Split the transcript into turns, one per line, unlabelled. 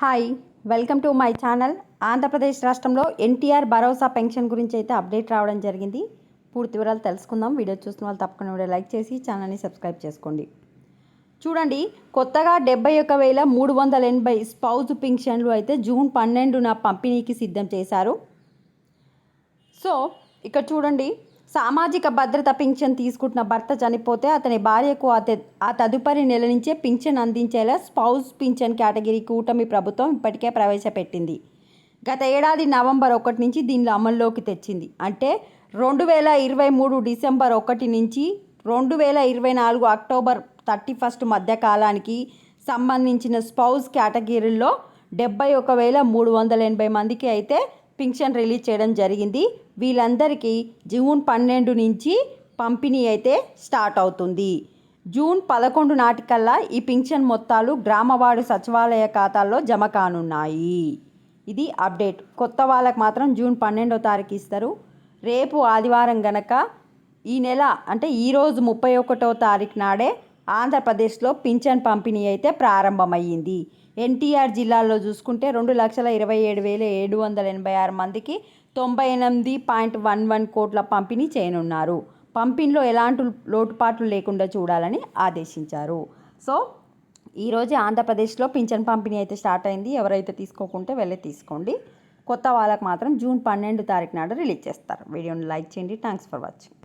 Hi welcome to my channel. Andhra Pradesh రాష్ట్రంలో ఎన్టీఆర్ భరోసా pension గురించి అయితే అప్డేట్ రావడం జరిగింది. పూర్తి వివరాలు తెలుసుకుందాం. వీడియో చూస్తున్న వాళ్ళు తప్పకుండా వీడియో లైక్ చేసి ఛానల్ని సబ్స్క్రైబ్ చేసుకోండి. చూడండి, కొత్తగా 71,380 స్పౌజ్ పింఛన్లు అయితే జూన్ 12న పంపిణీకి సిద్ధం చేశారు. సో ఇక్కడ చూడండి, సామాజిక భద్రత పింఛన్ తీసుకుంటున్న భర్త చనిపోతే అతని భార్యకు ఆ తదుపరి నెల నుంచే పింఛన్ అందించేలా స్పౌజ్ పింఛన్ కేటగిరీ కూటమి ప్రభుత్వం ఇప్పటికే ప్రవేశపెట్టింది. గత ఏడాది నవంబర్ 1 నుంచి దీనిలో అమల్లోకి తెచ్చింది. అంటే 2023 డిసెంబర్ 1 నుంచి 2024 అక్టోబర్ 31 మధ్య కాలానికి సంబంధించిన స్పౌజ్ కేటగిరీల్లో 71,380 మందికి అయితే పింఛన్ రిలీజ్ చేయడం జరిగింది. వీళ్ళందరికీ జూన్ 12 నుంచి పంపిణీ అయితే స్టార్ట్ అవుతుంది. జూన్ 11 నాటికల్లా ఈ పింఛన్ మొత్తాలు గ్రామవార్డు సచివాలయ ఖాతాల్లో జమ కానున్నాయి. ఇది అప్డేట్. కొత్త వాళ్ళకి మాత్రం జూన్ 12వ తారీఖు ఇస్తారు. రేపు ఆదివారం గనక ఈ నెల అంటే ఈరోజు 31వ తారీఖు నాడే ఆంధ్రప్రదేశ్లో పింఛన్ పంపిణీ అయితే ప్రారంభమయ్యింది. ఎన్టీఆర్ జిల్లాలో చూసుకుంటే 2,27,786 మందికి 98.11 కోట్ల పంపిణీ చేయనున్నారు. పంపిణీలో ఎలాంటి లోటుపాట్లు లేకుండా చూడాలని ఆదేశించారు. సో ఈరోజు ఆంధ్రప్రదేశ్లో పింఛన్ పంపిణీ అయితే స్టార్ట్ అయింది. ఎవరైతే తీసుకోకుంటే వెళ్ళి తీసుకోండి. కొత్త వాళ్ళకి మాత్రం జూన్ 12 తారీఖు నాడు రిలీజ్ చేస్తారు. వీడియోని లైక్ చేయండి. Thanks for watching.